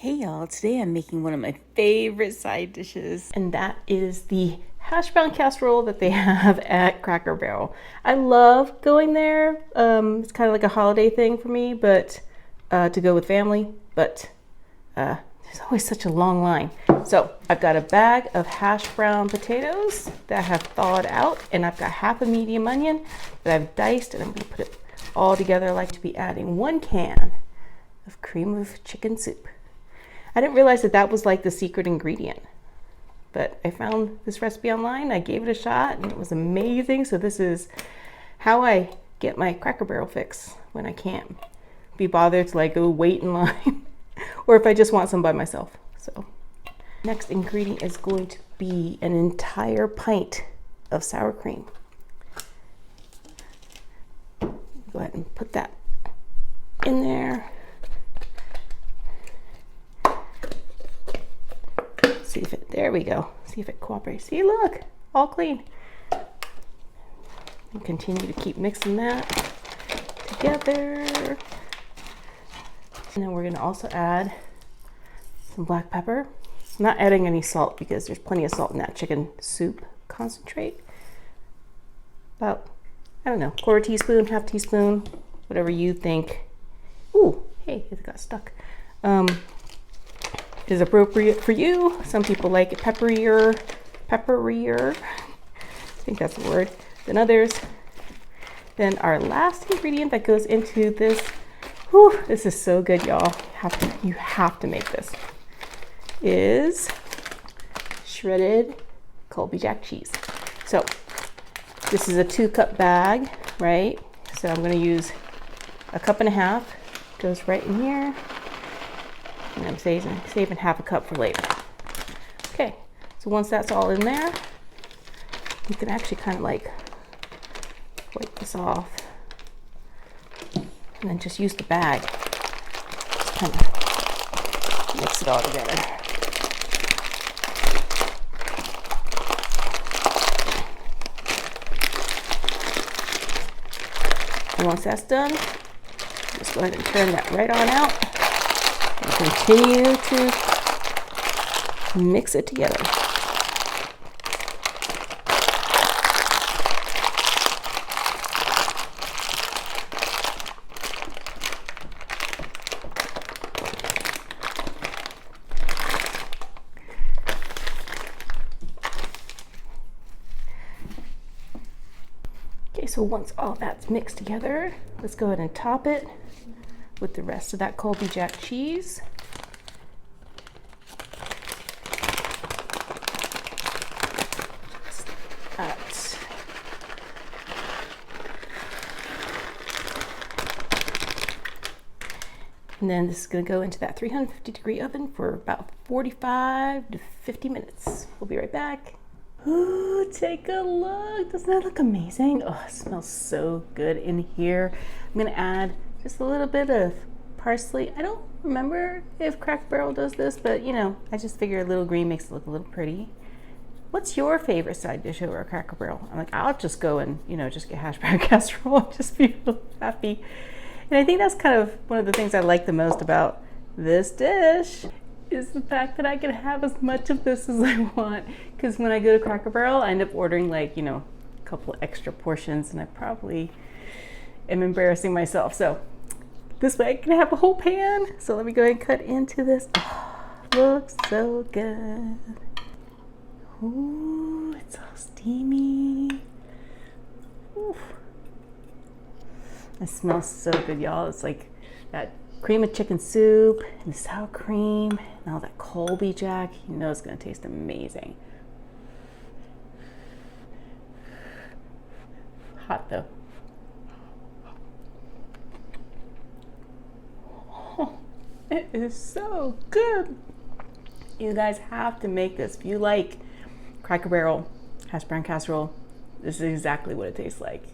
Hey y'all, today I'm making one of my favorite side dishes, and that is the Hashbrown Casserole that they have at Cracker Barrel. I love going there. It's kind of like a holiday thing for me, but to go with family, but there's always such a long line. So I've got a bag of hash brown potatoes that I have thawed out, and I've got half a medium onion that I've diced, and I'm gonna put it all together. I like to be adding 1 can of cream of chicken soup. I didn't realize that that was like the secret ingredient, but I found this recipe online. I gave it a shot and it was amazing. So this is how I get my Cracker Barrel fix when I can't be bothered to like go wait in line or if I just want some by myself. So next ingredient is going to be an entire pint of sour cream. Go ahead and put that in there. See if it, there we go. See if it cooperates. See, look, all clean. And continue to keep mixing that together. And then we're gonna also add some black pepper. I'm not adding any salt because there's plenty of salt in that chicken soup concentrate. About, I don't know, 1/4 teaspoon, 1/2 teaspoon, whatever you think. Ooh, hey, it got stuck. Is appropriate for you. Some people like it pepperier, I think that's the word, than others. Then our last ingredient that goes into this, whew, this is so good, y'all. You have to make this, is shredded Colby Jack cheese. So this is a 2-cup bag, right? So I'm gonna use 1.5 cups, goes right in here. And I'm saving 1/2 cup for later. Okay, so once that's all in there, you can actually kind of like wipe this off and then just use the bag. Just kind of mix it all together. And once that's done, just go ahead and turn that right on out. Continue to mix it together. Okay, so once all that's mixed together, let's go ahead and top it with the rest of that Colby Jack cheese. And then this is going to go into that 350-degree oven for about 45 to 50 minutes. We'll be right back. Ooh, take a look. Doesn't that look amazing? Oh, it smells so good in here. I'm going to add just a little bit of parsley. I don't remember if Cracker Barrel does this, but you know, I just figure a little green makes it look a little pretty. What's your favorite side dish over at Cracker Barrel? I'm like, I'll just go and, you know, just get Hashbrown Casserole and just be real happy. And I think that's kind of one of the things I like the most about this dish is the fact that I can have as much of this as I want. Because when I go to Cracker Barrel, I end up ordering like, you know, a couple extra portions, and I probably am embarrassing myself. So this way I can have a whole pan. So let me go ahead and cut into this. Oh, looks so good. Ooh, it's all steamy. Ooh. It smells so good, y'all. It's like that cream of chicken soup and the sour cream and all that Colby Jack. You know it's gonna taste amazing. Hot though. Oh, it is so good. You guys have to make this. If you like Cracker Barrel Hashbrown Casserole, this is exactly what it tastes like.